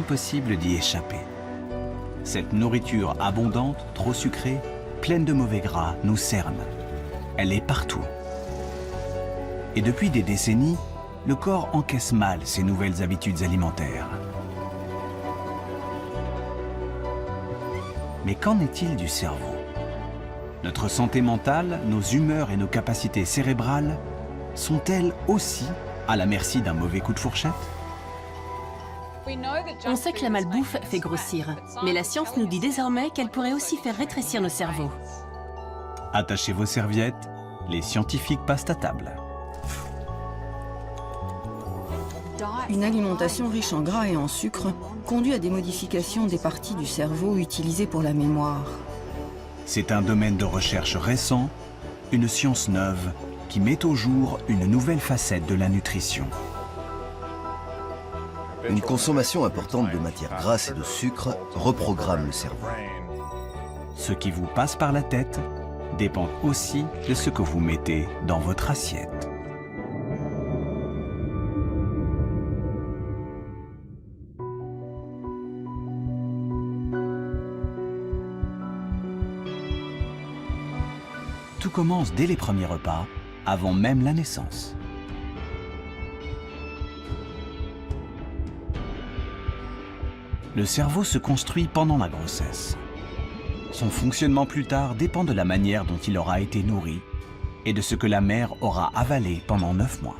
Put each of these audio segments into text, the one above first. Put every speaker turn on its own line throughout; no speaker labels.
impossible d'y échapper. Cette nourriture abondante, trop sucrée, pleine de mauvais gras, nous cerne. Elle est partout. Et depuis des décennies, le corps encaisse mal ces nouvelles habitudes alimentaires. Mais qu'en est-il du cerveau? Notre santé mentale, nos humeurs et nos capacités cérébrales sont-elles aussi à la merci d'un mauvais coup de fourchette?
On sait que la malbouffe fait grossir, mais la science nous dit désormais qu'elle pourrait aussi faire rétrécir nos cerveaux.
Attachez vos serviettes, les scientifiques passent à table.
Une alimentation riche en gras et en sucre conduit à des modifications des parties du cerveau utilisées pour la mémoire.
C'est un domaine de recherche récent, une science neuve qui met au jour une nouvelle facette de la nutrition.
Une consommation importante de matières grasses et de sucre reprogramme le cerveau.
Ce qui vous passe par la tête dépend aussi de ce que vous mettez dans votre assiette. Tout commence dès les premiers repas, avant même la naissance. Le cerveau se construit pendant la grossesse. Son fonctionnement plus tard dépend de la manière dont il aura été nourri et de ce que la mère aura avalé pendant 9 mois.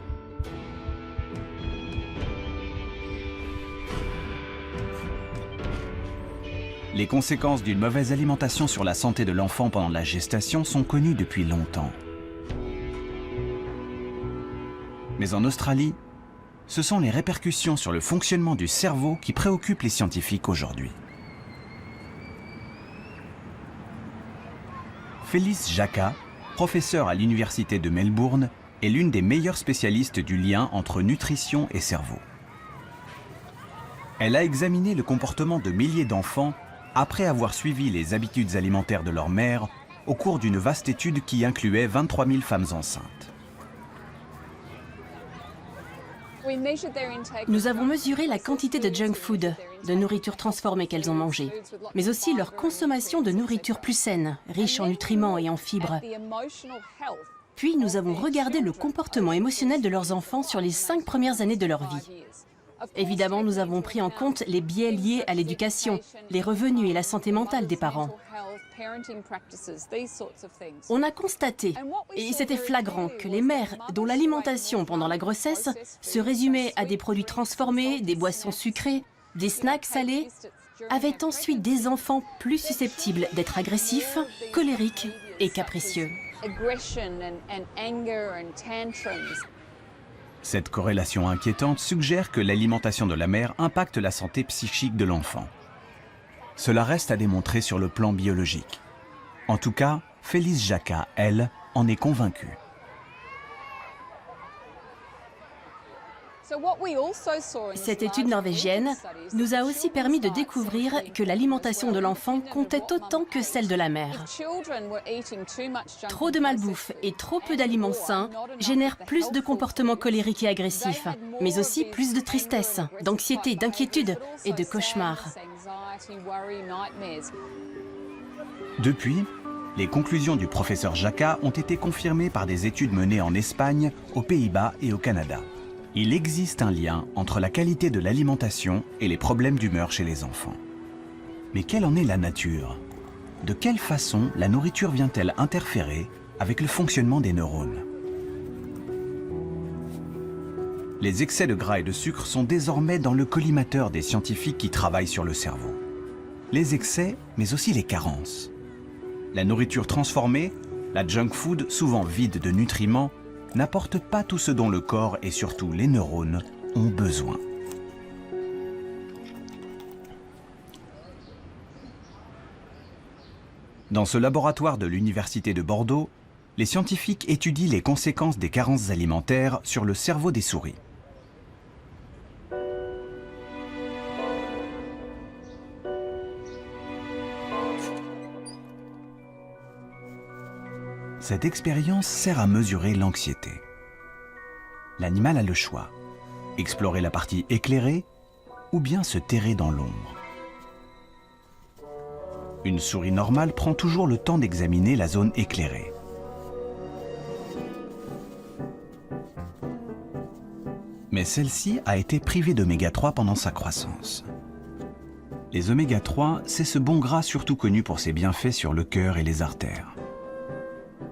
Les conséquences d'une mauvaise alimentation sur la santé de l'enfant pendant la gestation sont connues depuis longtemps. Mais en Australie, ce sont les répercussions sur le fonctionnement du cerveau qui préoccupent les scientifiques aujourd'hui. Phyllis Jacka, professeure à l'Université de Melbourne, est l'une des meilleures spécialistes du lien entre nutrition et cerveau. Elle a examiné le comportement de milliers d'enfants après avoir suivi les habitudes alimentaires de leur mère au cours d'une vaste étude qui incluait 23 000 femmes enceintes.
Nous avons mesuré la quantité de junk food, de nourriture transformée qu'elles ont mangée, mais aussi leur consommation de nourriture plus saine, riche en nutriments et en fibres. Puis nous avons regardé le comportement émotionnel de leurs enfants sur les 5 premières années de leur vie. Évidemment, nous avons pris en compte les biais liés à l'éducation, les revenus et la santé mentale des parents. On a constaté, et c'était flagrant, que les mères dont l'alimentation pendant la grossesse se résumait à des produits transformés, des boissons sucrées, des snacks salés, avaient ensuite des enfants plus susceptibles d'être agressifs, colériques et capricieux.
Cette corrélation inquiétante suggère que l'alimentation de la mère impacte la santé psychique de l'enfant. Cela reste à démontrer sur le plan biologique. En tout cas, Phyllis Jacka, elle, en est convaincue.
Cette étude norvégienne nous a aussi permis de découvrir que l'alimentation de l'enfant comptait autant que celle de la mère. Trop de malbouffe et trop peu d'aliments sains génèrent plus de comportements colériques et agressifs, mais aussi plus de tristesse, d'anxiété, d'inquiétude et de cauchemars.
Depuis, les conclusions du professeur Jacka ont été confirmées par des études menées en Espagne, aux Pays-Bas et au Canada. Il existe un lien entre la qualité de l'alimentation et les problèmes d'humeur chez les enfants. Mais quelle en est la nature? De quelle façon la nourriture vient-elle interférer avec le fonctionnement des neurones? Les excès de gras et de sucre sont désormais dans le collimateur des scientifiques qui travaillent sur le cerveau. Les excès, mais aussi les carences. La nourriture transformée, la junk food souvent vide de nutriments, n'apporte pas tout ce dont le corps et surtout les neurones ont besoin. Dans ce laboratoire de l'Université de Bordeaux, les scientifiques étudient les conséquences des carences alimentaires sur le cerveau des souris. Cette expérience sert à mesurer l'anxiété. L'animal a le choix, explorer la partie éclairée ou bien se terrer dans l'ombre. Une souris normale prend toujours le temps d'examiner la zone éclairée. Mais celle-ci a été privée d'oméga 3 pendant sa croissance. Les oméga 3, c'est ce bon gras surtout connu pour ses bienfaits sur le cœur et les artères.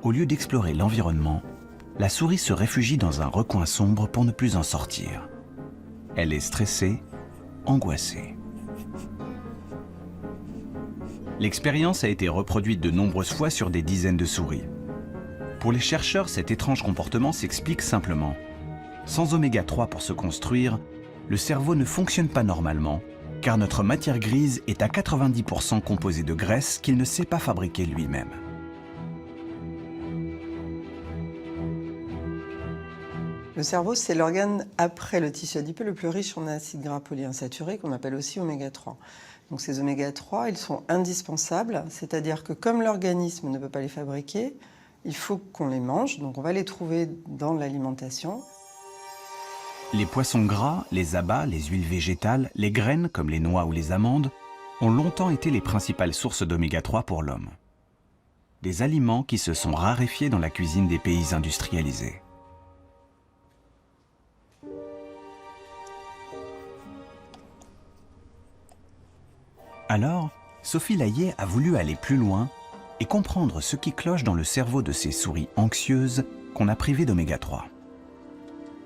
Au lieu d'explorer l'environnement, la souris se réfugie dans un recoin sombre pour ne plus en sortir. Elle est stressée, angoissée. L'expérience a été reproduite de nombreuses fois sur des dizaines de souris. Pour les chercheurs, cet étrange comportement s'explique simplement. Sans oméga 3 pour se construire, le cerveau ne fonctionne pas normalement, car notre matière grise est à 90% composée de graisse qu'il ne sait pas fabriquer lui-même.
Le cerveau, c'est l'organe après le tissu adipeux le plus riche en acides gras polyinsaturés, qu'on appelle aussi oméga 3. Donc ces oméga 3, ils sont indispensables, c'est-à-dire que comme l'organisme ne peut pas les fabriquer, il faut qu'on les mange, donc on va les trouver dans l'alimentation.
Les poissons gras, les abats, les huiles végétales, les graines comme les noix ou les amandes ont longtemps été les principales sources d'oméga 3 pour l'homme. Des aliments qui se sont raréfiés dans la cuisine des pays industrialisés. Alors, Sophie Layet a voulu aller plus loin et comprendre ce qui cloche dans le cerveau de ces souris anxieuses qu'on a privées d'oméga 3.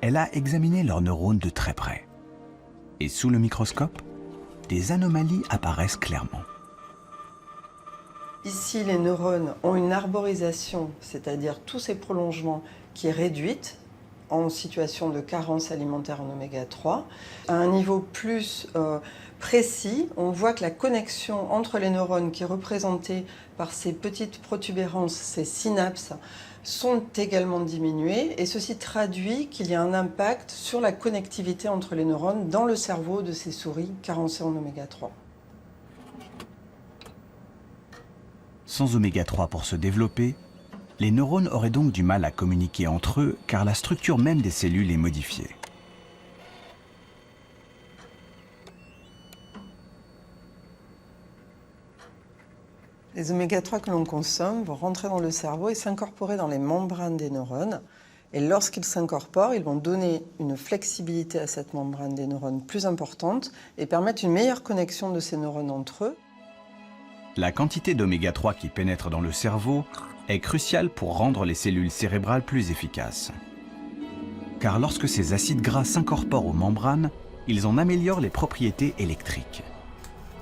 Elle a examiné leurs neurones de très près. Et sous le microscope, des anomalies apparaissent clairement.
Ici, les neurones ont une arborisation, c'est-à-dire tous ces prolongements qui est réduite en situation de carence alimentaire en oméga 3. À un niveau plus précis, on voit que la connexion entre les neurones qui est représentée par ces petites protubérances, ces synapses, sont également diminuées et ceci traduit qu'il y a un impact sur la connectivité entre les neurones dans le cerveau de ces souris carencées en oméga 3.
Sans oméga 3 pour se développer, les neurones auraient donc du mal à communiquer entre eux car la structure même des cellules est modifiée.
Les oméga 3 que l'on consomme vont rentrer dans le cerveau et s'incorporer dans les membranes des neurones. Et lorsqu'ils s'incorporent, ils vont donner une flexibilité à cette membrane des neurones plus importante et permettre une meilleure connexion de ces neurones entre eux.
La quantité d'oméga 3 qui pénètre dans le cerveau est cruciale pour rendre les cellules cérébrales plus efficaces. Car lorsque ces acides gras s'incorporent aux membranes, ils en améliorent les propriétés électriques.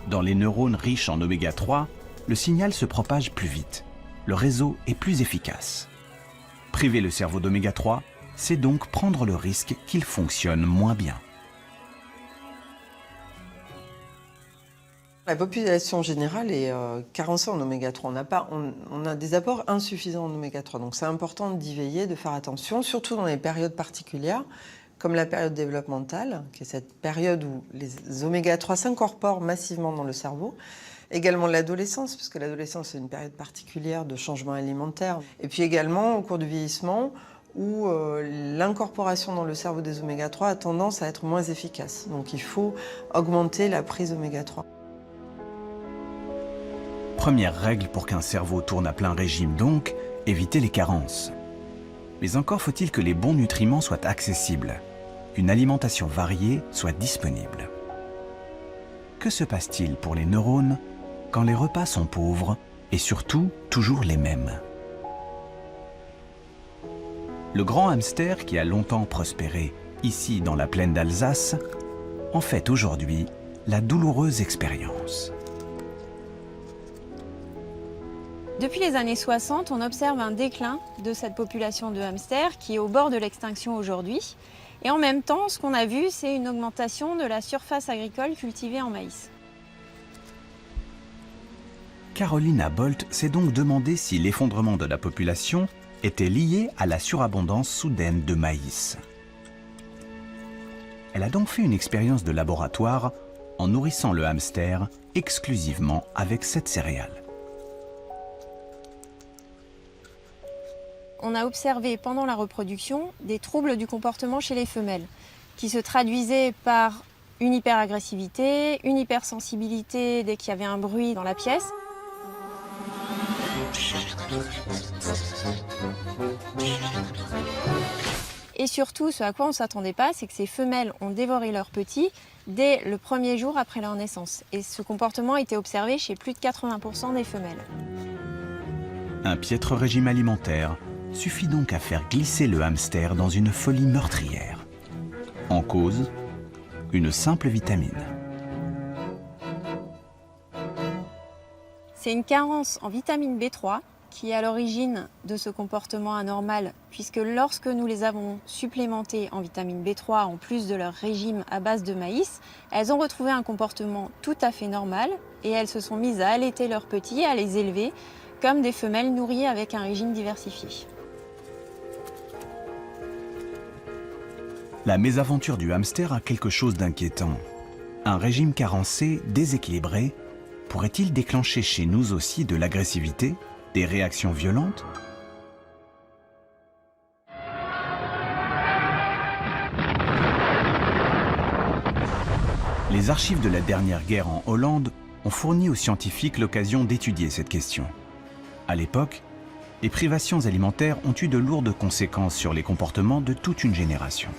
Dans les neurones riches en oméga 3, le signal se propage plus vite. Le réseau est plus efficace. Priver le cerveau d'oméga 3, c'est donc prendre le risque qu'il fonctionne moins bien.
La population générale est carencée en oméga 3. On a des apports insuffisants en oméga 3. Donc c'est important d'y veiller, de faire attention, surtout dans les périodes particulières, comme la période développementale, qui est cette période où les oméga 3 s'incorporent massivement dans le cerveau. Également l'adolescence, puisque l'adolescence est une période particulière de changement alimentaire. Et puis également au cours du vieillissement, où l'incorporation dans le cerveau des oméga 3 a tendance à être moins efficace. Donc il faut augmenter la prise oméga 3.
Première règle pour qu'un cerveau tourne à plein régime donc, éviter les carences. Mais encore faut-il que les bons nutriments soient accessibles, une alimentation variée soit disponible. Que se passe-t-il pour les neurones quand les repas sont pauvres et surtout toujours les mêmes? Le grand hamster qui a longtemps prospéré ici dans la plaine d'Alsace en fait aujourd'hui la douloureuse expérience.
Depuis les années 60, on observe un déclin de cette population de hamsters qui est au bord de l'extinction aujourd'hui. Et en même temps, ce qu'on a vu, c'est une augmentation de la surface agricole cultivée en maïs.
Carolina Bolt s'est donc demandé si l'effondrement de la population était lié à la surabondance soudaine de maïs. Elle a donc fait une expérience de laboratoire en nourrissant le hamster exclusivement avec cette céréale.
On a observé pendant la reproduction des troubles du comportement chez les femelles, qui se traduisaient par une hyperagressivité, une hypersensibilité dès qu'il y avait un bruit dans la pièce. Et surtout, ce à quoi on ne s'attendait pas, c'est que ces femelles ont dévoré leurs petits dès le premier jour après leur naissance. Et ce comportement a été observé chez plus de 80% des femelles.
Un piètre régime alimentaire suffit donc à faire glisser le hamster dans une folie meurtrière. En cause, une simple vitamine.
C'est une carence en vitamine B3 qui est à l'origine de ce comportement anormal, puisque lorsque nous les avons supplémentées en vitamine B3 en plus de leur régime à base de maïs, elles ont retrouvé un comportement tout à fait normal et elles se sont mises à allaiter leurs petits, à les élever comme des femelles nourries avec un régime diversifié.
La mésaventure du hamster a quelque chose d'inquiétant. Un régime carencé, déséquilibré, pourrait-il déclencher chez nous aussi de l'agressivité, des réactions violentes? Les archives de la dernière guerre en Hollande ont fourni aux scientifiques l'occasion d'étudier cette question. À l'époque, les privations alimentaires ont eu de lourdes conséquences sur les comportements de toute une génération.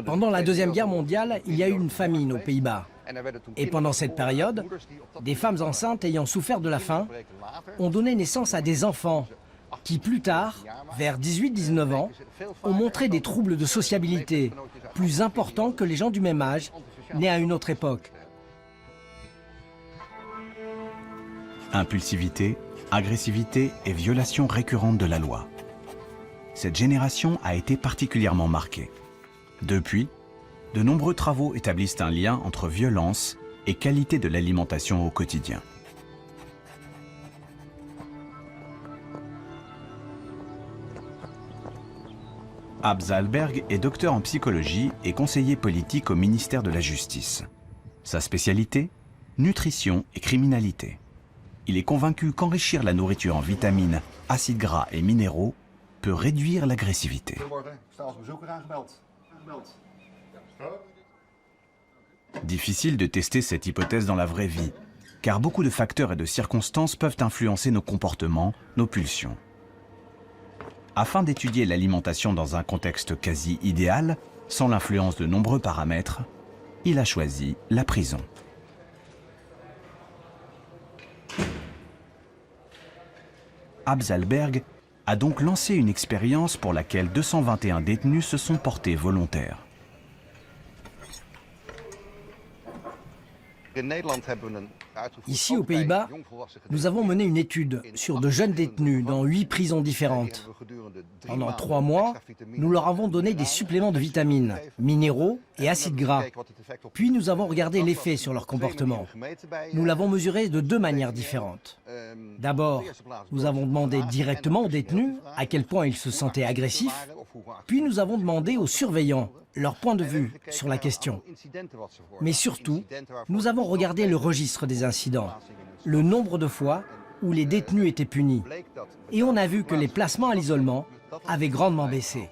Pendant la Deuxième Guerre mondiale, il y a eu une famine aux Pays-Bas. Et pendant cette période, des femmes enceintes ayant souffert de la faim ont donné naissance à des enfants qui, plus tard, vers 18-19 ans, ont montré des troubles de sociabilité plus importants que les gens du même âge, nés à une autre époque.
Impulsivité, agressivité et violation récurrente de la loi. Cette génération a été particulièrement marquée. Depuis, de nombreux travaux établissent un lien entre violence et qualité de l'alimentation au quotidien. Abz Alberg est docteur en psychologie et conseiller politique au ministère de la Justice. Sa spécialité, nutrition et criminalité. Il est convaincu qu'enrichir la nourriture en vitamines, acides gras et minéraux peut réduire l'agressivité. Difficile de tester cette hypothèse dans la vraie vie, car beaucoup de facteurs et de circonstances peuvent influencer nos comportements, nos pulsions. Afin d'étudier l'alimentation dans un contexte quasi idéal, sans l'influence de nombreux paramètres, il a choisi la prison. Abz Alberg a donc lancé une expérience pour laquelle 221 détenus se sont portés volontaires.
Ici, aux Pays-Bas, nous avons mené une étude sur de jeunes détenus dans 8 prisons différentes. Pendant 3 mois, nous leur avons donné des suppléments de vitamines, minéraux et acides gras. Puis nous avons regardé l'effet sur leur comportement. Nous l'avons mesuré de 2 manières différentes. D'abord, nous avons demandé directement aux détenus à quel point ils se sentaient agressifs. Puis nous avons demandé aux surveillants leur point de vue sur la question. Mais surtout, nous avons regardé le registre des incidents, le nombre de fois où les détenus étaient punis. Et on a vu que les placements à l'isolement avaient grandement baissé.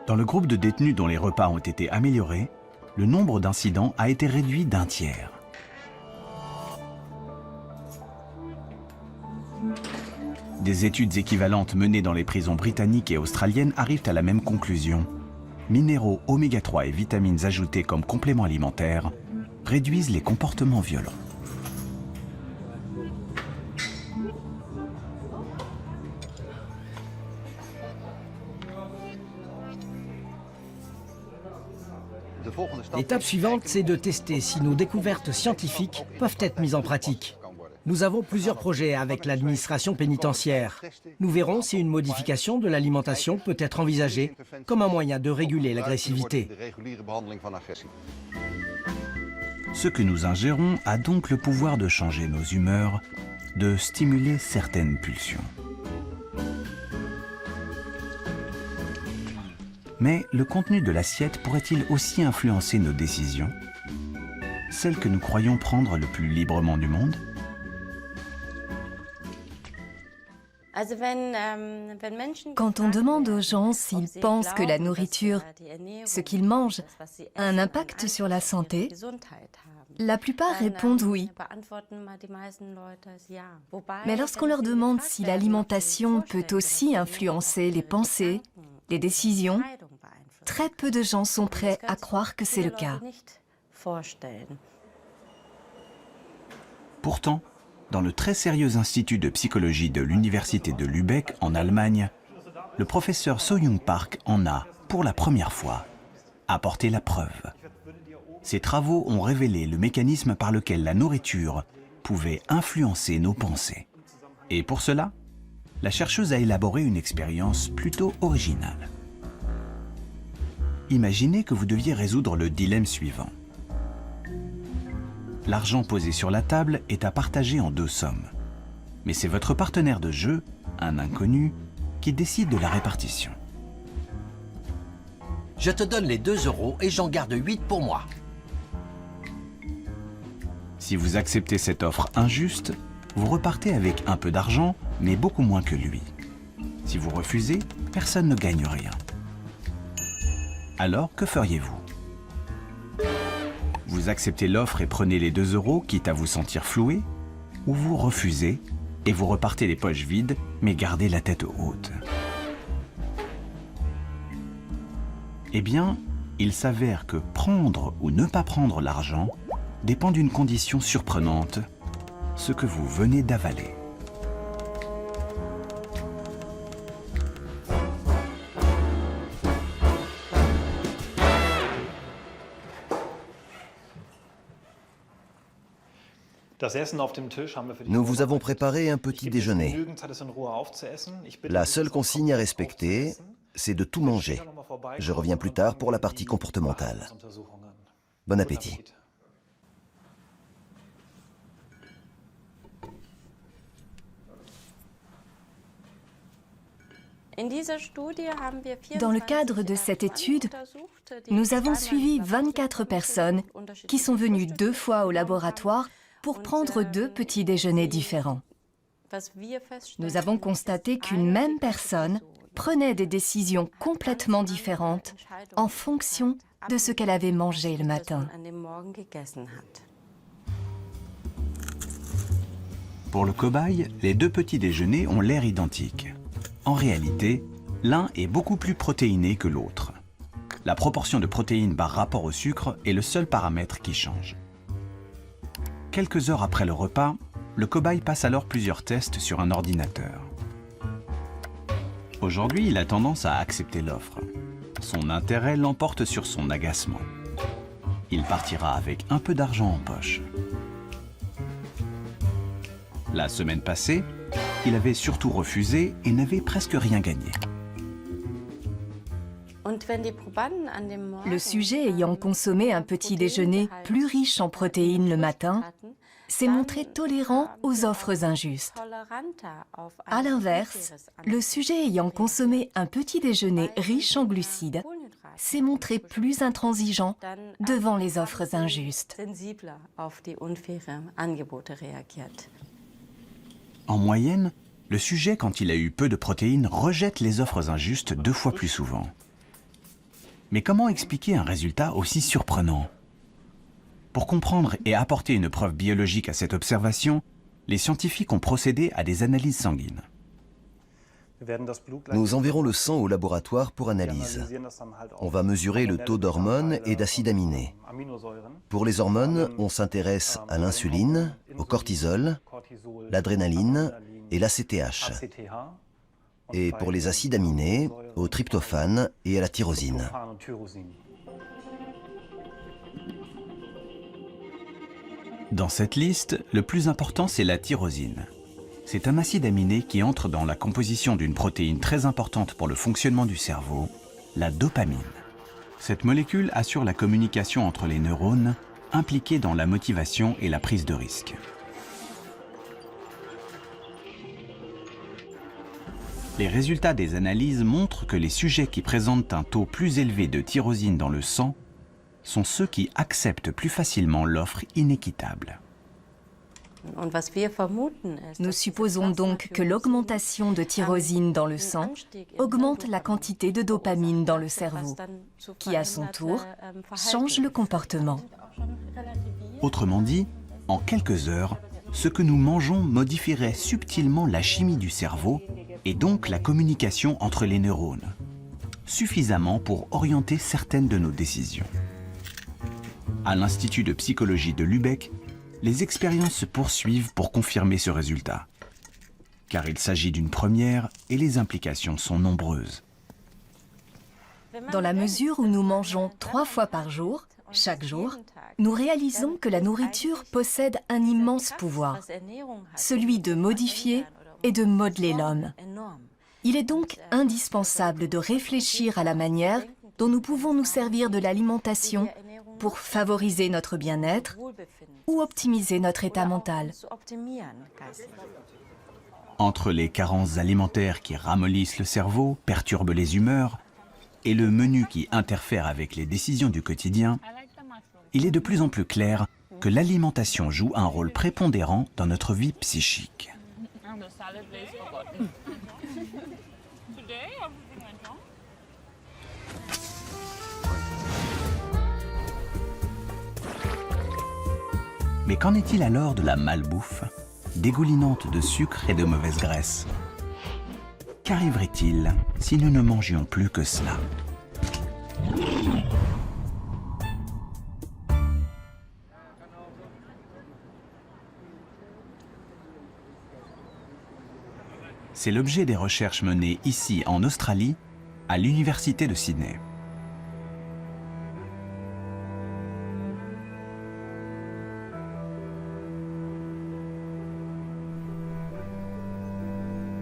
Dans le groupe de détenus dont les repas ont été améliorés, le nombre d'incidents a été réduit d'1 tiers. Des études équivalentes menées dans les prisons britanniques et australiennes arrivent à la même conclusion. Minéraux, oméga 3 et vitamines ajoutées comme compléments alimentaires réduisent les comportements violents.
L'étape suivante, c'est de tester si nos découvertes scientifiques peuvent être mises en pratique. Nous avons plusieurs projets avec l'administration pénitentiaire. Nous verrons si une modification de l'alimentation peut être envisagée comme un moyen de réguler l'agressivité.
Ce que nous ingérons a donc le pouvoir de changer nos humeurs, de stimuler certaines pulsions. Mais le contenu de l'assiette pourrait-il aussi influencer nos décisions, celles que nous croyons prendre le plus librement du monde ?
Quand on demande aux gens s'ils pensent que la nourriture, ce qu'ils mangent, a un impact sur la santé, la plupart répondent oui. Mais lorsqu'on leur demande si l'alimentation peut aussi influencer les pensées, les décisions, très peu de gens sont prêts à croire que c'est le cas.
Pourtant, dans le très sérieux institut de psychologie de l'université de Lübeck en Allemagne, le professeur So-Young Park en a, pour la première fois, apporté la preuve. Ses travaux ont révélé le mécanisme par lequel la nourriture pouvait influencer nos pensées. Et pour cela, la chercheuse a élaboré une expérience plutôt originale. Imaginez que vous deviez résoudre le dilemme suivant. L'argent posé sur la table est à partager en 2 sommes. Mais c'est votre partenaire de jeu, un inconnu, qui décide de la répartition.
Je te donne les 2 € et j'en garde 8 pour moi.
Si vous acceptez cette offre injuste, vous repartez avec un peu d'argent, mais beaucoup moins que lui. Si vous refusez, personne ne gagne rien. Alors, que feriez-vous? Vous acceptez l'offre et prenez les 2 €, quitte à vous sentir floué, ou vous refusez et vous repartez les poches vides, mais gardez la tête haute. Eh bien, il s'avère que prendre ou ne pas prendre l'argent dépend d'une condition surprenante, ce que vous venez d'avaler.
Nous vous avons préparé un petit déjeuner. La seule consigne à respecter, c'est de tout manger. Je reviens plus tard pour la partie comportementale. Bon appétit.
Dans le cadre de cette étude, nous avons suivi 24 personnes qui sont venues 2 fois au laboratoire pour prendre 2 petits déjeuners différents. Nous avons constaté qu'une même personne prenait des décisions complètement différentes en fonction de ce qu'elle avait mangé le matin.
Pour le cobaye, les 2 petits déjeuners ont l'air identiques. En réalité, l'un est beaucoup plus protéiné que l'autre. La proportion de protéines par rapport au sucre est le seul paramètre qui change. Quelques heures après le repas, le cobaye passe alors plusieurs tests sur un ordinateur. Aujourd'hui, il a tendance à accepter l'offre. Son intérêt l'emporte sur son agacement. Il partira avec un peu d'argent en poche. La semaine passée, il avait surtout refusé et n'avait presque rien gagné.
Le sujet ayant consommé un petit déjeuner plus riche en protéines le matin s'est montré tolérant aux offres injustes. À l'inverse, le sujet ayant consommé un petit déjeuner riche en glucides s'est montré plus intransigeant devant les offres injustes.
En moyenne, le sujet, quand il a eu peu de protéines, rejette les offres injustes 2 fois plus souvent. Mais comment expliquer un résultat aussi surprenant? Pour comprendre et apporter une preuve biologique à cette observation, les scientifiques ont procédé à des analyses sanguines.
Nous enverrons le sang au laboratoire pour analyse. On va mesurer le taux d'hormones et d'acides aminés. Pour les hormones, on s'intéresse à l'insuline, au cortisol, l'adrénaline et l'ACTH. Et pour les acides aminés, au tryptophane et à la tyrosine.
Dans cette liste, le plus important, c'est la tyrosine. C'est un acide aminé qui entre dans la composition d'une protéine très importante pour le fonctionnement du cerveau, la dopamine. Cette molécule assure la communication entre les neurones, impliqués dans la motivation et la prise de risque. Les résultats des analyses montrent que les sujets qui présentent un taux plus élevé de tyrosine dans le sang sont ceux qui acceptent plus facilement l'offre inéquitable.
Nous supposons donc que l'augmentation de tyrosine dans le sang augmente la quantité de dopamine dans le cerveau, qui à son tour change le comportement.
Autrement dit, en quelques heures, ce que nous mangeons modifierait subtilement la chimie du cerveau et donc la communication entre les neurones, suffisamment pour orienter certaines de nos décisions. À l'Institut de psychologie de Lübeck, les expériences se poursuivent pour confirmer ce résultat. Car il s'agit d'une première et les implications sont nombreuses.
Dans la mesure où nous mangeons 3 fois par jour, chaque jour, nous réalisons que la nourriture possède un immense pouvoir, celui de modifier et de modeler l'homme. Il est donc indispensable de réfléchir à la manière dont nous pouvons nous servir de l'alimentation pour favoriser notre bien-être ou optimiser notre état mental.
Entre les carences alimentaires qui ramollissent le cerveau, perturbent les humeurs, et le menu qui interfère avec les décisions du quotidien, il est de plus en plus clair que l'alimentation joue un rôle prépondérant dans notre vie psychique. Mais qu'en est-il alors de la malbouffe, dégoulinante de sucre et de mauvaise graisse? Qu'arriverait-il si nous ne mangions plus que cela? C'est l'objet des recherches menées ici en Australie, à l'Université de Sydney.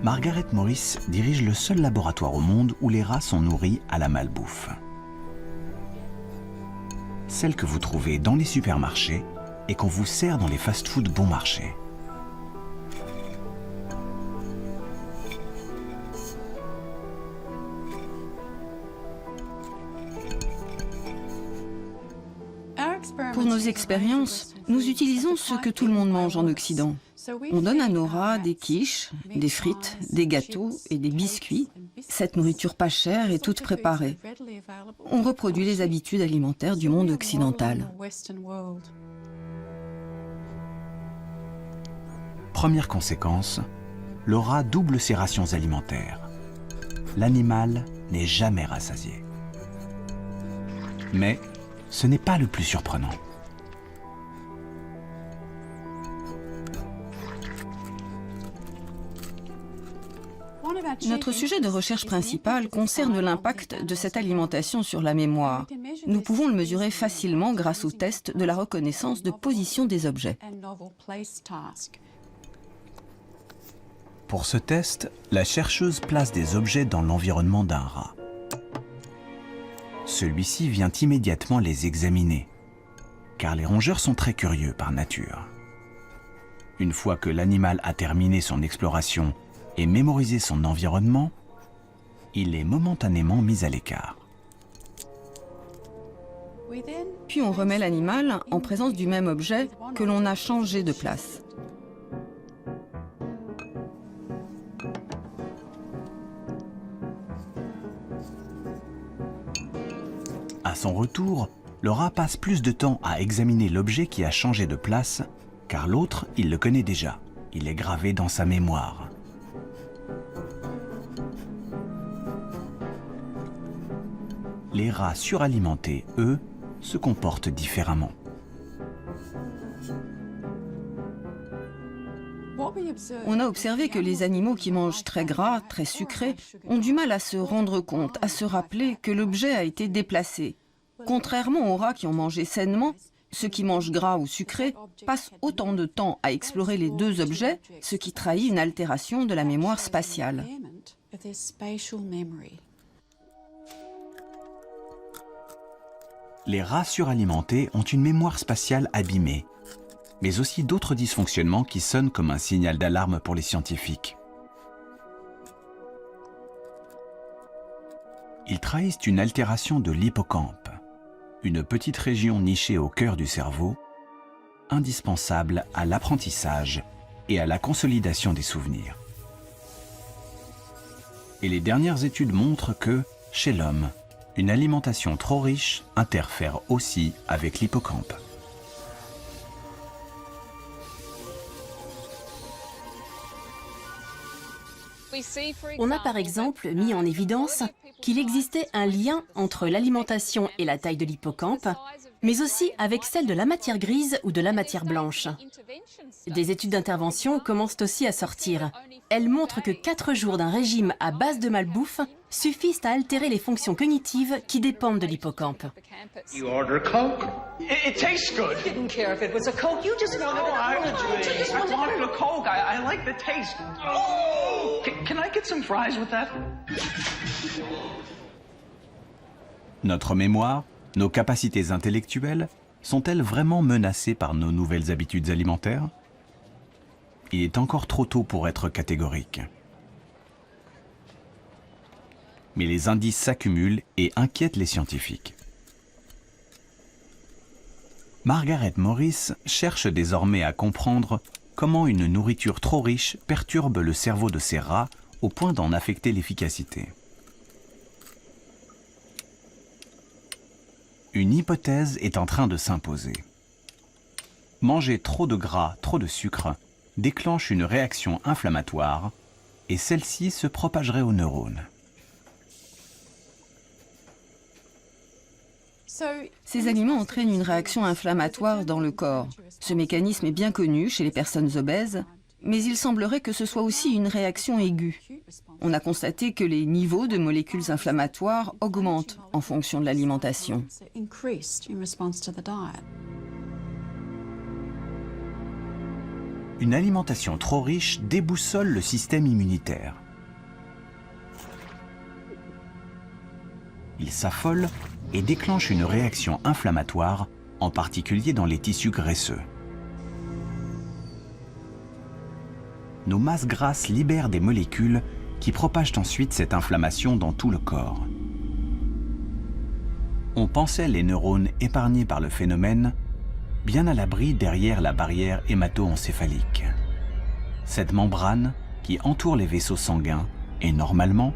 Margaret Morris dirige le seul laboratoire au monde où les rats sont nourris à la malbouffe. Celle que vous trouvez dans les supermarchés et qu'on vous sert dans les fast-foods bon marché.
Pour nos expériences, nous utilisons ce que tout le monde mange en Occident. On donne à nos rats des quiches, des frites, des gâteaux et des biscuits. Cette nourriture pas chère est toute préparée. On reproduit les habitudes alimentaires du monde occidental.
Première conséquence, le rat double ses rations alimentaires. L'animal n'est jamais rassasié. Mais ce n'est pas le plus surprenant.
Notre sujet de recherche principal concerne l'impact de cette alimentation sur la mémoire. Nous pouvons le mesurer facilement grâce au test de la reconnaissance de position des objets.
Pour ce test, la chercheuse place des objets dans l'environnement d'un rat. Celui-ci vient immédiatement les examiner, car les rongeurs sont très curieux par nature. Une fois que l'animal a terminé son exploration et mémorisé son environnement, il est momentanément mis à l'écart.
Puis on remet l'animal en présence du même objet que l'on a changé de place.
À son retour, le rat passe plus de temps à examiner l'objet qui a changé de place, car l'autre, il le connaît déjà. Il est gravé dans sa mémoire. Les rats suralimentés, eux, se comportent différemment.
On a observé que les animaux qui mangent très gras, très sucré, ont du mal à se rendre compte, à se rappeler que l'objet a été déplacé. Contrairement aux rats qui ont mangé sainement, ceux qui mangent gras ou sucré passent autant de temps à explorer les deux objets, ce qui trahit une altération de la mémoire spatiale.
Les rats suralimentés ont une mémoire spatiale abîmée, mais aussi d'autres dysfonctionnements qui sonnent comme un signal d'alarme pour les scientifiques. Ils trahissent une altération de l'hippocampe, une petite région nichée au cœur du cerveau, indispensable à l'apprentissage et à la consolidation des souvenirs. Et les dernières études montrent que, chez l'homme, une alimentation trop riche interfère aussi avec l'hippocampe.
On a par exemple mis en évidence qu'il existait un lien entre l'alimentation et la taille de l'hippocampe, mais aussi avec celle de la matière grise ou de la matière blanche. Des études d'intervention commencent aussi à sortir. Elles montrent que 4 jours d'un régime à base de malbouffe suffisent à altérer les fonctions cognitives qui dépendent de l'hippocampe.
You order a Coke. It tastes good.
You didn't care if it was a Coke. You just wanted
I wanted a Coke. I like the taste. Oh! Can I get some fries with that?
Notre mémoire, nos capacités intellectuelles, sont-elles vraiment menacées par nos nouvelles habitudes alimentaires? Il est encore trop tôt pour être catégorique. Mais les indices s'accumulent et inquiètent les scientifiques. Margaret Morris cherche désormais à comprendre comment une nourriture trop riche perturbe le cerveau de ces rats au point d'en affecter l'efficacité. Une hypothèse est en train de s'imposer. Manger trop de gras, trop de sucre, déclenche une réaction inflammatoire et celle-ci se propagerait aux neurones.
Ces aliments entraînent une réaction inflammatoire dans le corps. Ce mécanisme est bien connu chez les personnes obèses, mais il semblerait que ce soit aussi une réaction aiguë. On a constaté que les niveaux de molécules inflammatoires augmentent en fonction de l'alimentation.
Une alimentation trop riche déboussole le système immunitaire. Il s'affole et déclenche une réaction inflammatoire, en particulier dans les tissus graisseux. Nos masses grasses libèrent des molécules qui propagent ensuite cette inflammation dans tout le corps. On pensait les neurones épargnés par le phénomène, bien à l'abri derrière la barrière hémato-encéphalique. Cette membrane, qui entoure les vaisseaux sanguins et normalement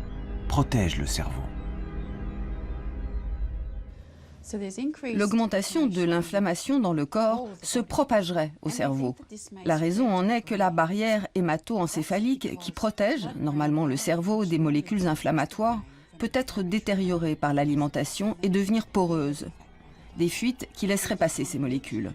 protège le cerveau.
L'augmentation de l'inflammation dans le corps se propagerait au cerveau. La raison en est que la barrière hémato-encéphalique qui protège normalement le cerveau des molécules inflammatoires peut être détériorée par l'alimentation et devenir poreuse. Des fuites qui laisseraient passer ces molécules.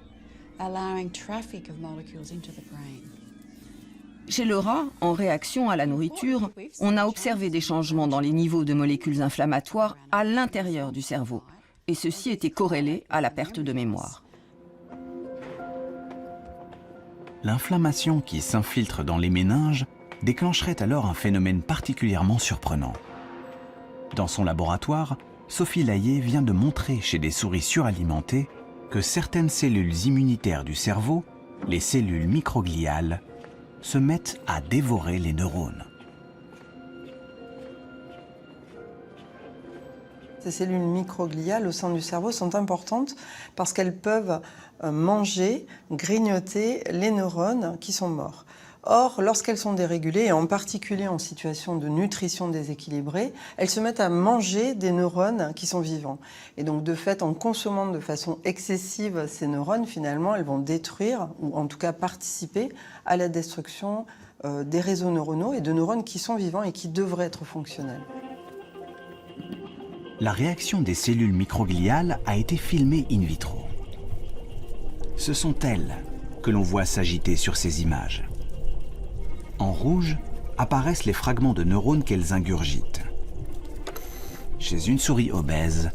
Chez le rat, en réaction à la nourriture, on a observé des changements dans les niveaux de molécules inflammatoires à l'intérieur du cerveau. Et ceci était corrélé à la perte de mémoire.
L'inflammation qui s'infiltre dans les méninges déclencherait alors un phénomène particulièrement surprenant. Dans son laboratoire, Sophie Layet vient de montrer chez des souris suralimentées que certaines cellules immunitaires du cerveau, les cellules microgliales, se mettent à dévorer les neurones.
Ces cellules microgliales au sein du cerveau sont importantes parce qu'elles peuvent manger, grignoter les neurones qui sont morts. Or, lorsqu'elles sont dérégulées, et en particulier en situation de nutrition déséquilibrée, elles se mettent à manger des neurones qui sont vivants. Et donc, de fait, en consommant de façon excessive ces neurones, finalement, elles vont détruire, ou en tout cas participer à la destruction des réseaux neuronaux et de neurones qui sont vivants et qui devraient être fonctionnels.
La réaction des cellules microgliales a été filmée in vitro. Ce sont elles que l'on voit s'agiter sur ces images. En rouge apparaissent les fragments de neurones qu'elles ingurgitent. Chez une souris obèse,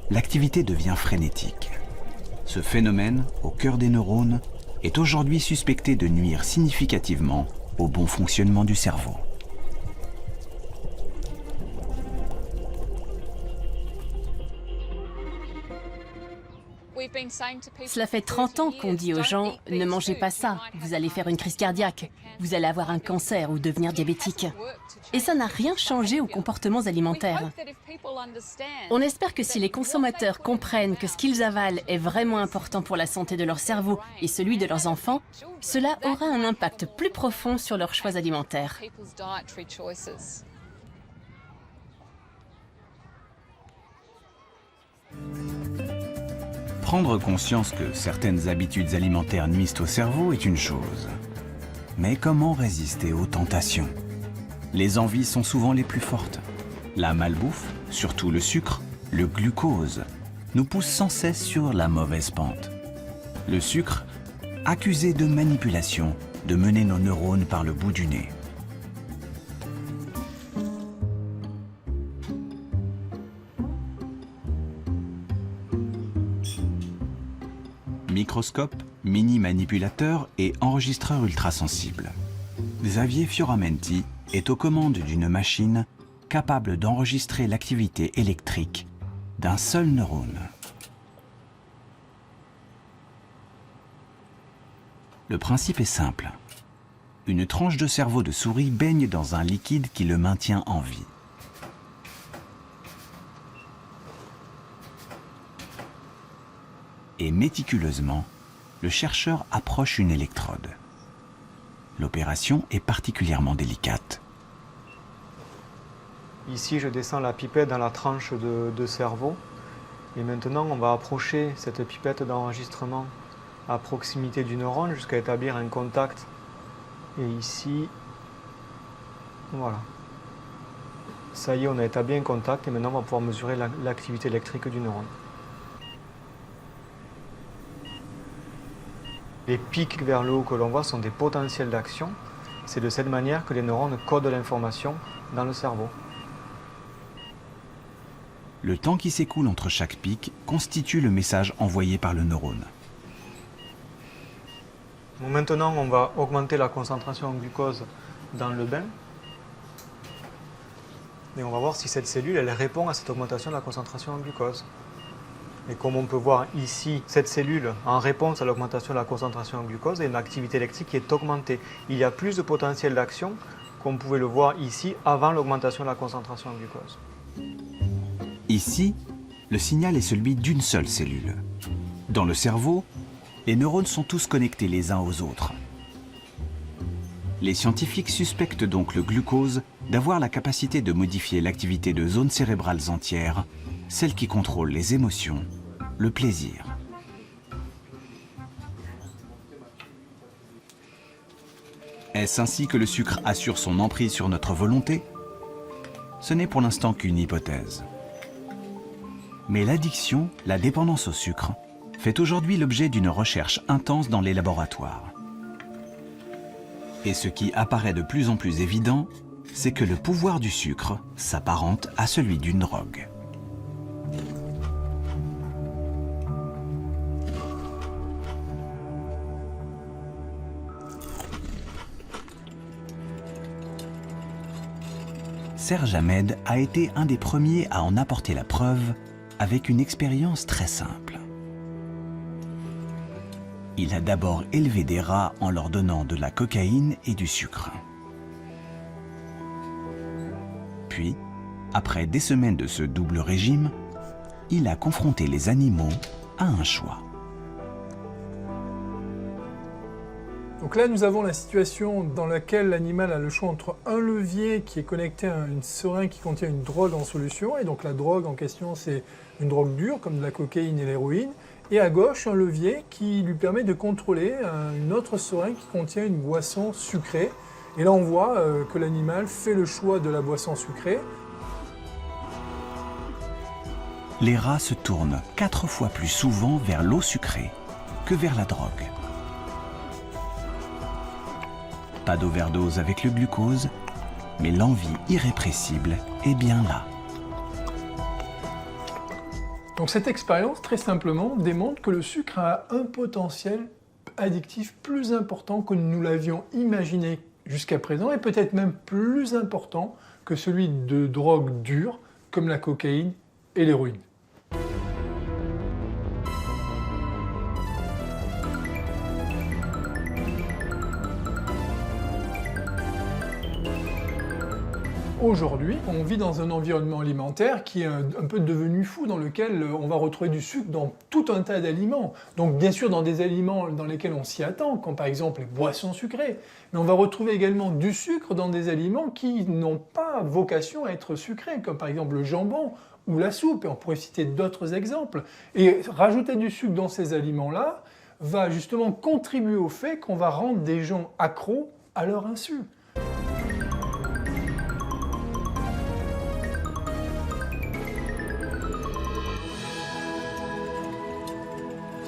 l'activité devient frénétique. Ce phénomène, au cœur des neurones, est aujourd'hui suspecté de nuire significativement au bon fonctionnement du cerveau.
Cela fait 30 ans qu'on dit aux gens « Ne mangez pas ça, vous allez faire une crise cardiaque, vous allez avoir un cancer ou devenir diabétique ». Et ça n'a rien changé aux comportements alimentaires. On espère que si les consommateurs comprennent que ce qu'ils avalent est vraiment important pour la santé de leur cerveau et celui de leurs enfants, cela aura un impact plus profond sur leurs choix alimentaires.
Prendre conscience que certaines habitudes alimentaires nuisent au cerveau est une chose. Mais comment résister aux tentations? Les envies sont souvent les plus fortes. La malbouffe, surtout le sucre, le glucose, nous pousse sans cesse sur la mauvaise pente. Le sucre, accusé de manipulation, de mener nos neurones par le bout du nez. Microscope, mini-manipulateur et enregistreur ultrasensible. Xavier Fioramenti est aux commandes d'une machine capable d'enregistrer l'activité électrique d'un seul neurone. Le principe est simple. Une tranche de cerveau de souris baigne dans un liquide qui le maintient en vie. Et méticuleusement, le chercheur approche une électrode. L'opération est particulièrement délicate.
Ici, je descends la pipette dans la tranche de cerveau. Et maintenant, on va approcher cette pipette d'enregistrement à proximité du neurone jusqu'à établir un contact. Et ici, voilà. Ça y est, on a établi un contact et maintenant, on va pouvoir mesurer l'activité électrique du neurone. Les pics vers le haut que l'on voit sont des potentiels d'action. C'est de cette manière que les neurones codent l'information dans le cerveau.
Le temps qui s'écoule entre chaque pic constitue le message envoyé par le neurone.
Donc maintenant, on va augmenter la concentration en glucose dans le bain. Et on va voir si cette cellule elle répond à cette augmentation de la concentration en glucose. Et comme on peut voir ici, cette cellule, en réponse à l'augmentation de la concentration en glucose, a une activité électrique qui est augmentée. Il y a plus de potentiel d'action qu'on pouvait le voir ici avant l'augmentation de la concentration en glucose.
Ici, le signal est celui d'une seule cellule. Dans le cerveau, les neurones sont tous connectés les uns aux autres. Les scientifiques suspectent donc le glucose d'avoir la capacité de modifier l'activité de zones cérébrales entières, celles qui contrôlent les émotions, le plaisir. Est-ce ainsi que le sucre assure son emprise sur notre volonté? Ce n'est pour l'instant qu'une hypothèse. Mais l'addiction, la dépendance au sucre, fait aujourd'hui l'objet d'une recherche intense dans les laboratoires. Et ce qui apparaît de plus en plus évident, c'est que le pouvoir du sucre s'apparente à celui d'une drogue. Serge Ahmed a été un des premiers à en apporter la preuve avec une expérience très simple. Il a d'abord élevé des rats en leur donnant de la cocaïne et du sucre. Puis, après des semaines de ce double régime, il a confronté les animaux à un choix.
Donc là, nous avons la situation dans laquelle l'animal a le choix entre un levier qui est connecté à une seringue qui contient une drogue en solution, et donc la drogue en question, c'est une drogue dure, comme de la cocaïne et l'héroïne, et à gauche, un levier qui lui permet de contrôler une autre seringue qui contient une boisson sucrée. Et là, on voit que l'animal fait le choix de la boisson sucrée.
Les rats se tournent 4 fois plus souvent vers l'eau sucrée que vers la drogue. Pas d'overdose avec le glucose, mais l'envie irrépressible est bien là.
Donc cette expérience, très simplement, démontre que le sucre a un potentiel addictif plus important que nous l'avions imaginé jusqu'à présent, et peut-être même plus important que celui de drogues dures, comme la cocaïne et l'héroïne. Aujourd'hui, on vit dans un environnement alimentaire qui est un peu devenu fou, dans lequel on va retrouver du sucre dans tout un tas d'aliments. Donc bien sûr dans des aliments dans lesquels on s'y attend, comme par exemple les boissons sucrées, mais on va retrouver également du sucre dans des aliments qui n'ont pas vocation à être sucrés, comme par exemple le jambon ou la soupe, et on pourrait citer d'autres exemples. Et rajouter du sucre dans ces aliments-là va justement contribuer au fait qu'on va rendre des gens accros à leur insu.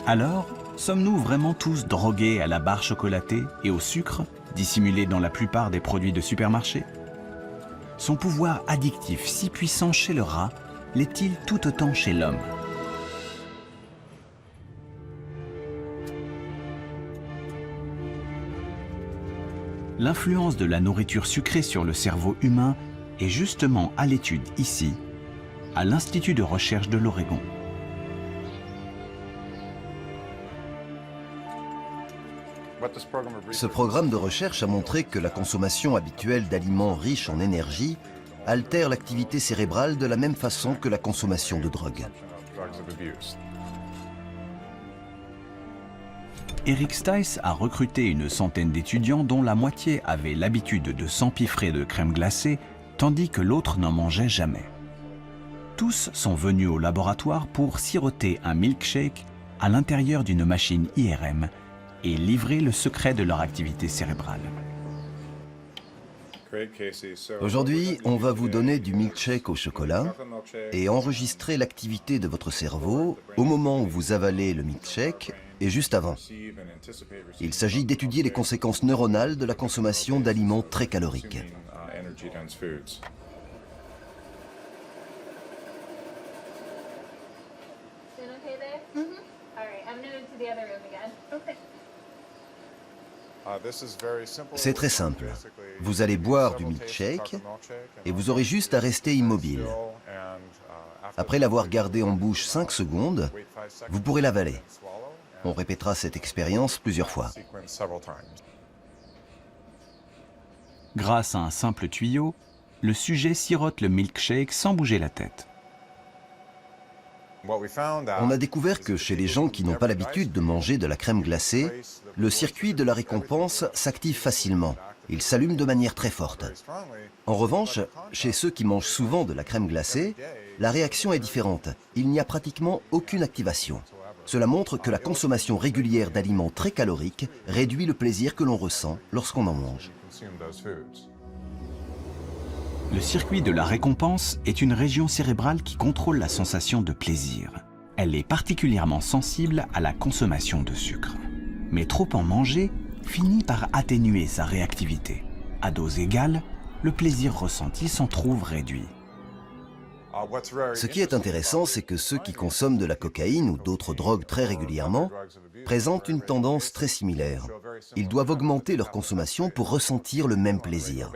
Alors, sommes-nous vraiment tous drogués à la barre chocolatée et au sucre, dissimulé dans la plupart des produits de supermarché? Son pouvoir addictif si puissant chez le rat l'est-il tout autant chez l'homme? L'influence de la nourriture sucrée sur le cerveau humain est justement à l'étude ici, à l'Institut de recherche de l'Oregon.
Ce programme de recherche a montré que la consommation habituelle d'aliments riches en énergie altère l'activité cérébrale de la même façon que la consommation de drogue.
Eric Stice a recruté une centaine d'étudiants dont la moitié avait l'habitude de s'empiffrer de crème glacée, tandis que l'autre n'en mangeait jamais. Tous sont venus au laboratoire pour siroter un milkshake à l'intérieur d'une machine IRM et livrer le secret de leur activité cérébrale.
Aujourd'hui, on va vous donner du milkshake au chocolat et enregistrer l'activité de votre cerveau au moment où vous avalez le milkshake et juste avant. Il s'agit d'étudier les conséquences neuronales de la consommation d'aliments très caloriques. C'est très simple. Vous allez boire du milkshake et vous aurez juste à rester immobile. Après l'avoir gardé en bouche 5 secondes, vous pourrez l'avaler. On répétera cette expérience plusieurs fois.
Grâce à un simple tuyau, le sujet sirote le milkshake sans bouger la tête.
On a découvert que chez les gens qui n'ont pas l'habitude de manger de la crème glacée, le circuit de la récompense s'active facilement. Il s'allume de manière très forte. En revanche, chez ceux qui mangent souvent de la crème glacée, la réaction est différente. Il n'y a pratiquement aucune activation. Cela montre que la consommation régulière d'aliments très caloriques réduit le plaisir que l'on ressent lorsqu'on en mange.
Le circuit de la récompense est une région cérébrale qui contrôle la sensation de plaisir. Elle est particulièrement sensible à la consommation de sucre. Mais trop en manger finit par atténuer sa réactivité. À dose égale, le plaisir ressenti s'en trouve réduit.
Ce qui est intéressant, c'est que ceux qui consomment de la cocaïne ou d'autres drogues très régulièrement présentent une tendance très similaire. Ils doivent augmenter leur consommation pour ressentir le même plaisir.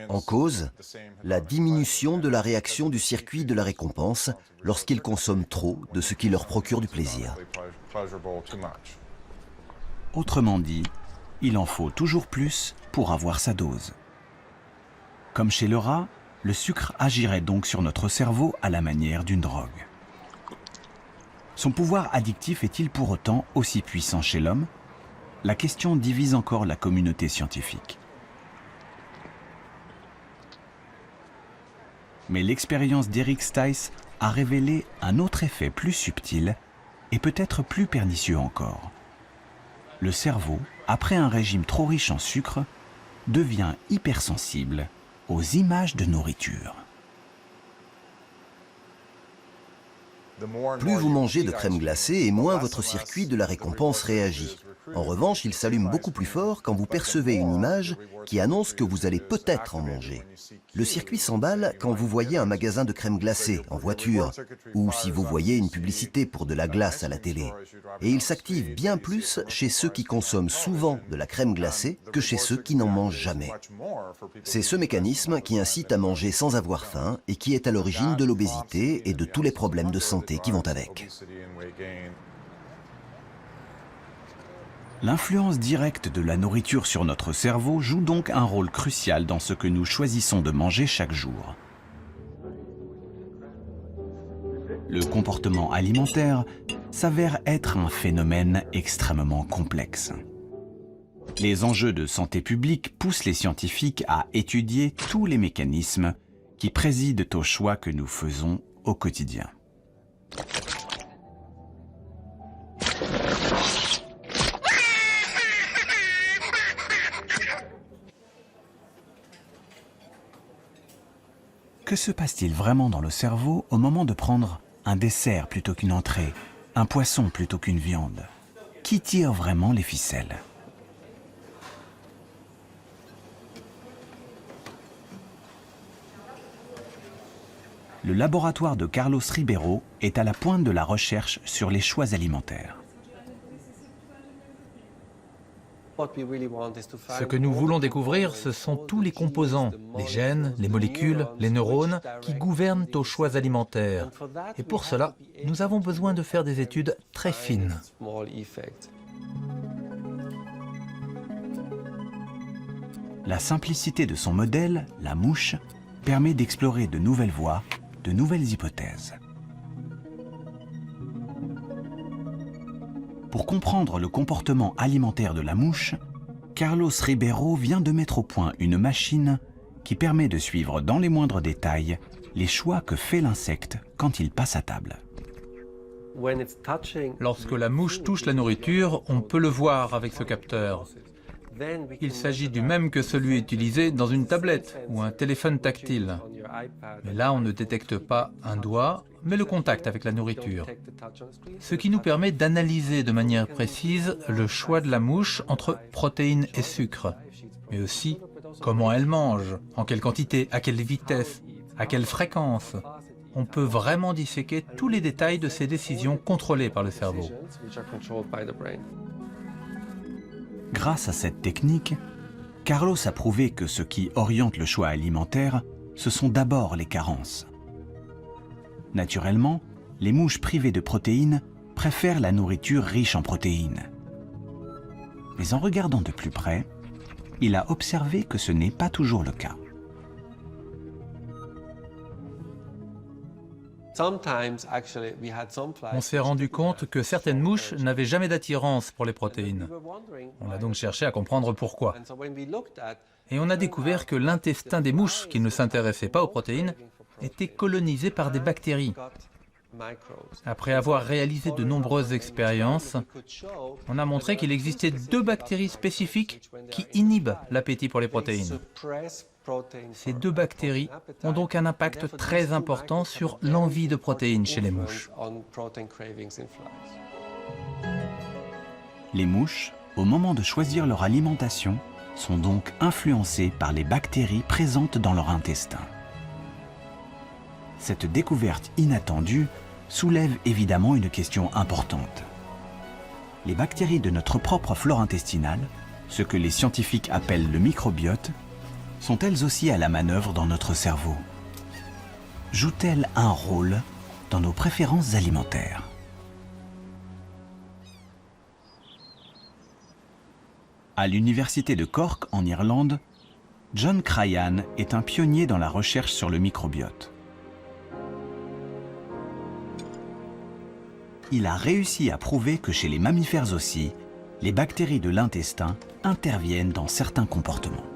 En cause, la diminution de la réaction du circuit de la récompense lorsqu'ils consomment trop de ce qui leur procure du plaisir.
Autrement dit, il en faut toujours plus pour avoir sa dose. Comme chez le rat, le sucre agirait donc sur notre cerveau à la manière d'une drogue. Son pouvoir addictif est-il pour autant aussi puissant chez l'homme? La question divise encore la communauté scientifique. Mais l'expérience d'Eric Stice a révélé un autre effet plus subtil et peut-être plus pernicieux encore. Le cerveau, après un régime trop riche en sucre, devient hypersensible aux images de nourriture.
Plus vous mangez de crème glacée et moins votre circuit de la récompense réagit. En revanche, il s'allume beaucoup plus fort quand vous percevez une image qui annonce que vous allez peut-être en manger. Le circuit s'emballe quand vous voyez un magasin de crème glacée en voiture ou si vous voyez une publicité pour de la glace à la télé. Et il s'active bien plus chez ceux qui consomment souvent de la crème glacée que chez ceux qui n'en mangent jamais. C'est ce mécanisme qui incite à manger sans avoir faim et qui est à l'origine de l'obésité et de tous les problèmes de santé qui vont avec.
L'influence directe de la nourriture sur notre cerveau joue donc un rôle crucial dans ce que nous choisissons de manger chaque jour. Le comportement alimentaire s'avère être un phénomène extrêmement complexe. Les enjeux de santé publique poussent les scientifiques à étudier tous les mécanismes qui président aux choix que nous faisons au quotidien. Que se passe-t-il vraiment dans le cerveau au moment de prendre un dessert plutôt qu'une entrée, un poisson plutôt qu'une viande? Qui tire vraiment les ficelles? Le laboratoire de Carlos Ribeiro est à la pointe de la recherche sur les choix alimentaires.
Ce que nous voulons découvrir, ce sont tous les composants, les gènes, les molécules, les neurones, qui gouvernent aux choix alimentaires. Et pour cela, nous avons besoin de faire des études très fines.
La simplicité de son modèle, la mouche, permet d'explorer de nouvelles voies, de nouvelles hypothèses. Pour comprendre le comportement alimentaire de la mouche, Carlos Ribeiro vient de mettre au point une machine qui permet de suivre dans les moindres détails les choix que fait l'insecte quand il passe à table.
Lorsque la mouche touche la nourriture, on peut le voir avec ce capteur. Il s'agit du même que celui utilisé dans une tablette ou un téléphone tactile. Mais là, on ne détecte pas un doigt, mais le contact avec la nourriture. Ce qui nous permet d'analyser de manière précise le choix de la mouche entre protéines et sucre, mais aussi comment elle mange, en quelle quantité, à quelle vitesse, à quelle fréquence. On peut vraiment disséquer tous les détails de ces décisions contrôlées par le cerveau.
Grâce à cette technique, Carlos a prouvé que ce qui oriente le choix alimentaire, ce sont d'abord les carences. Naturellement, les mouches privées de protéines préfèrent la nourriture riche en protéines. Mais en regardant de plus près, il a observé que ce n'est pas toujours le cas.
On s'est rendu compte que certaines mouches n'avaient jamais d'attirance pour les protéines. On a donc cherché à comprendre pourquoi. Et on a découvert que l'intestin des mouches, qui ne s'intéressaient pas aux protéines, était colonisé par des bactéries. Après avoir réalisé de nombreuses expériences, on a montré qu'il existait 2 bactéries spécifiques qui inhibent l'appétit pour les protéines. Ces 2 bactéries ont donc un impact très important sur l'envie de protéines chez les mouches.
Les mouches, au moment de choisir leur alimentation, sont donc influencées par les bactéries présentes dans leur intestin. Cette découverte inattendue soulève évidemment une question importante. Les bactéries de notre propre flore intestinale, ce que les scientifiques appellent le microbiote, sont elles aussi à la manœuvre dans notre cerveau? Jouent-elles un rôle dans nos préférences alimentaires? À l'université de Cork, en Irlande, John Cryan est un pionnier dans la recherche sur le microbiote. Il a réussi à prouver que chez les mammifères aussi, les bactéries de l'intestin interviennent dans certains comportements.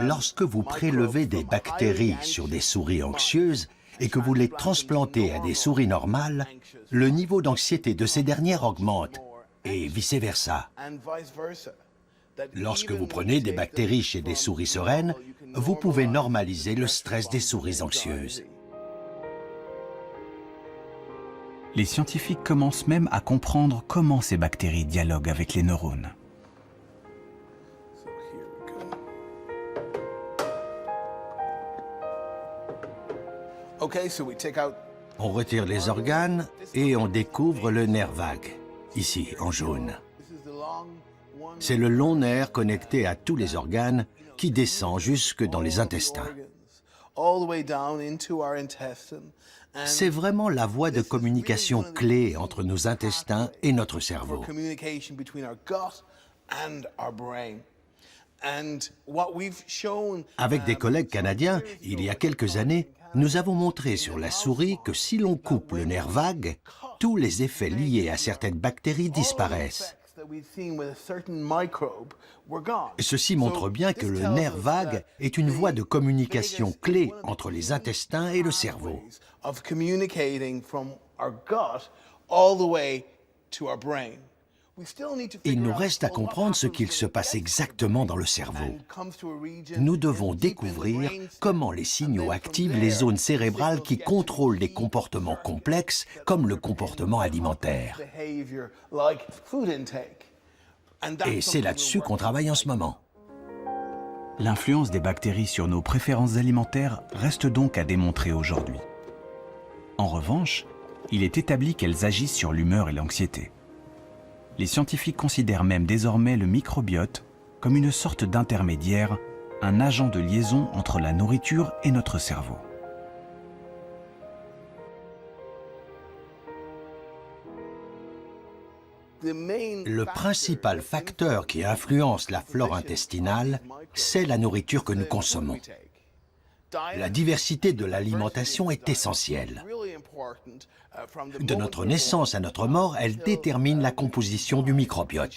Lorsque vous prélevez des bactéries sur des souris anxieuses et que vous les transplantez à des souris normales, le niveau d'anxiété de ces dernières augmente et vice-versa. Lorsque vous prenez des bactéries chez des souris sereines, vous pouvez normaliser le stress des souris anxieuses.
Les scientifiques commencent même à comprendre comment ces bactéries dialoguent avec les neurones.
On retire les organes et on découvre le nerf vague, ici en jaune. C'est le long nerf connecté à tous les organes qui descend jusque dans les intestins. C'est vraiment la voie de communication clé entre nos intestins et notre cerveau. Avec des collègues canadiens, il y a quelques années, nous avons montré sur la souris que si l'on coupe le nerf vague, tous les effets liés à certaines bactéries disparaissent. Ceci montre bien que le nerf vague est une voie de communication clé entre les intestins et le cerveau. Il nous reste à comprendre ce qu'il se passe exactement dans le cerveau. Nous devons découvrir comment les signaux activent les zones cérébrales qui contrôlent des comportements complexes comme le comportement alimentaire. Et c'est là-dessus qu'on travaille en ce moment.
L'influence des bactéries sur nos préférences alimentaires reste donc à démontrer aujourd'hui. En revanche, il est établi qu'elles agissent sur l'humeur et l'anxiété. Les scientifiques considèrent même désormais le microbiote comme une sorte d'intermédiaire, un agent de liaison entre la nourriture et notre cerveau.
Le principal facteur qui influence la flore intestinale, c'est la nourriture que nous consommons. La diversité de l'alimentation est essentielle. De notre naissance à notre mort, elle détermine la composition du microbiote.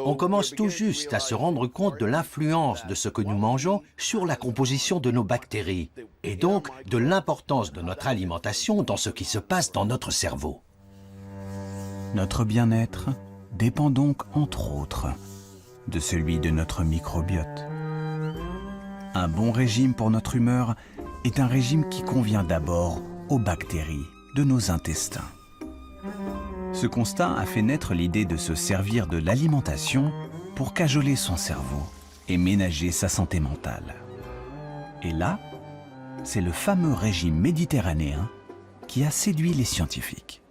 On commence tout juste à se rendre compte de l'influence de ce que nous mangeons sur la composition de nos bactéries, et donc de l'importance de notre alimentation dans ce qui se passe dans notre cerveau.
Notre bien-être dépend donc, entre autres, de celui de notre microbiote. Un bon régime pour notre humeur est un régime qui convient d'abord aux bactéries de nos intestins. Ce constat a fait naître l'idée de se servir de l'alimentation pour cajoler son cerveau et ménager sa santé mentale. Et là, c'est le fameux régime méditerranéen qui a séduit les scientifiques.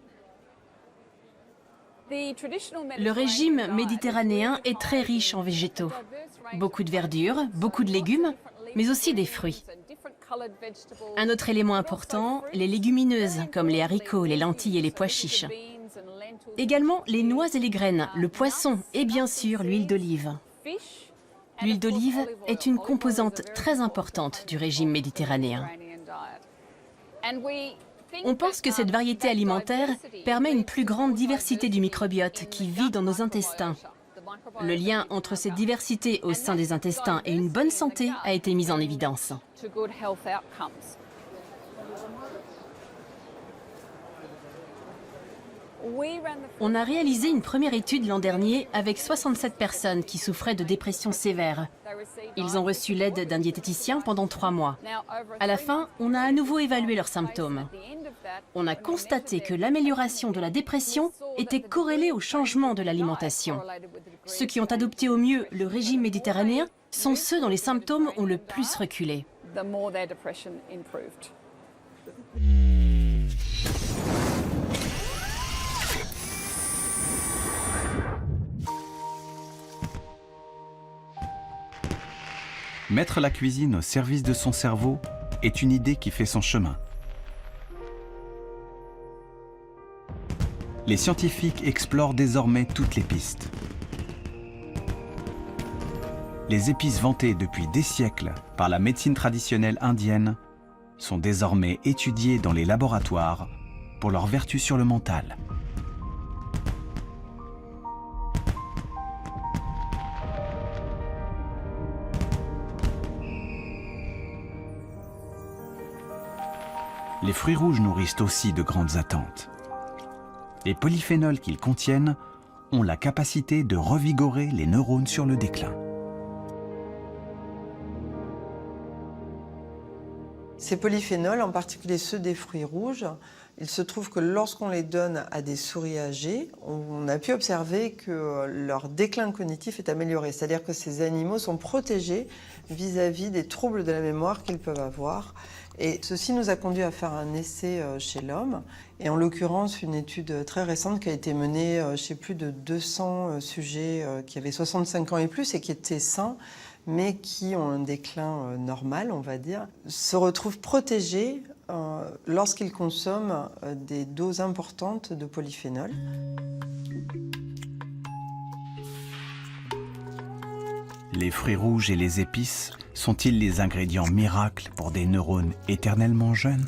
Le régime méditerranéen est très riche en végétaux. Beaucoup de verdure, beaucoup de légumes, mais aussi des fruits. Un autre élément important, les légumineuses, comme les haricots, les lentilles et les pois chiches. Également les noix et les graines, le poisson et bien sûr l'huile d'olive. L'huile d'olive est une composante très importante du régime méditerranéen. On pense que cette variété alimentaire permet une plus grande diversité du microbiote qui vit dans nos intestins. Le lien entre cette diversité au sein des intestins et une bonne santé a été mis en évidence. On a réalisé une première étude l'an dernier avec 67 personnes qui souffraient de dépression sévère. Ils ont reçu l'aide d'un diététicien pendant 3 mois. À la fin, on a à nouveau évalué leurs symptômes. On a constaté que l'amélioration de la dépression était corrélée au changement de l'alimentation. Ceux qui ont adopté au mieux le régime méditerranéen sont ceux dont les symptômes ont le plus reculé.
Mettre la cuisine au service de son cerveau est une idée qui fait son chemin. Les scientifiques explorent désormais toutes les pistes. Les épices vantées depuis des siècles par la médecine traditionnelle indienne sont désormais étudiées dans les laboratoires pour leurs vertus sur le mental. Les fruits rouges nourrissent aussi de grandes attentes. Les polyphénols qu'ils contiennent ont la capacité de revigorer les neurones sur le déclin.
Ces polyphénols, en particulier ceux des fruits rouges, il se trouve que lorsqu'on les donne à des souris âgées, on a pu observer que leur déclin cognitif est amélioré. C'est-à-dire que ces animaux sont protégés vis-à-vis des troubles de la mémoire qu'ils peuvent avoir. Et ceci nous a conduit à faire un essai chez l'homme, et en l'occurrence une étude très récente qui a été menée chez plus de 200 sujets qui avaient 65 ans et plus et qui étaient sains, mais qui ont un déclin normal, on va dire, se retrouvent protégés lorsqu'ils consomment des doses importantes de polyphénol.
Les fruits rouges et les épices sont-ils les ingrédients miracles pour des neurones éternellement jeunes?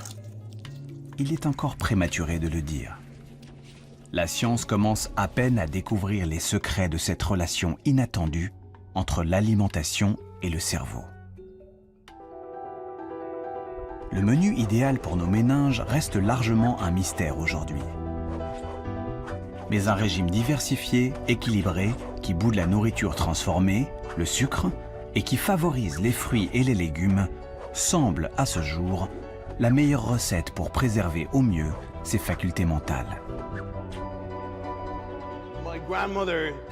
Il est encore prématuré de le dire. La science commence à peine à découvrir les secrets de cette relation inattendue entre l'alimentation et le cerveau. Le menu idéal pour nos méninges reste largement un mystère aujourd'hui. Mais un régime diversifié, équilibré, qui boude la nourriture transformée, le sucre, et qui favorise les fruits et les légumes, semble à ce jour la meilleure recette pour préserver au mieux ses facultés mentales.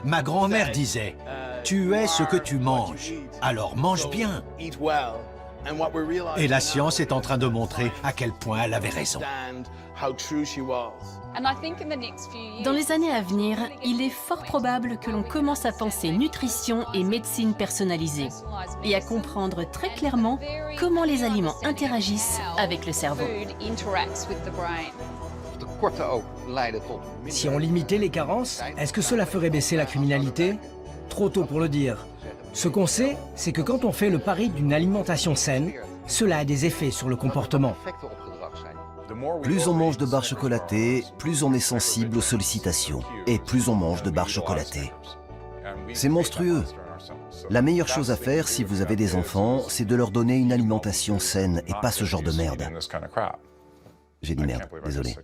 Ma grand-mère disait « Tu es ce que tu manges, alors mange bien ». Et la science est en train de montrer à quel point elle avait raison.
Dans les années à venir, il est fort probable que l'on commence à penser nutrition et médecine personnalisée et à comprendre très clairement comment les aliments interagissent avec le cerveau.
Si on limitait les carences, est-ce que cela ferait baisser la criminalité? Trop tôt pour le dire. Ce qu'on sait, c'est que quand on fait le pari d'une alimentation saine, cela a des effets sur le comportement.
Plus on mange de barres chocolatées, plus on est sensible aux sollicitations. Et plus on mange de barres chocolatées. C'est monstrueux. La meilleure chose à faire si vous avez des enfants, c'est de leur donner une alimentation saine et pas ce genre de merde. J'ai dit merde, désolé.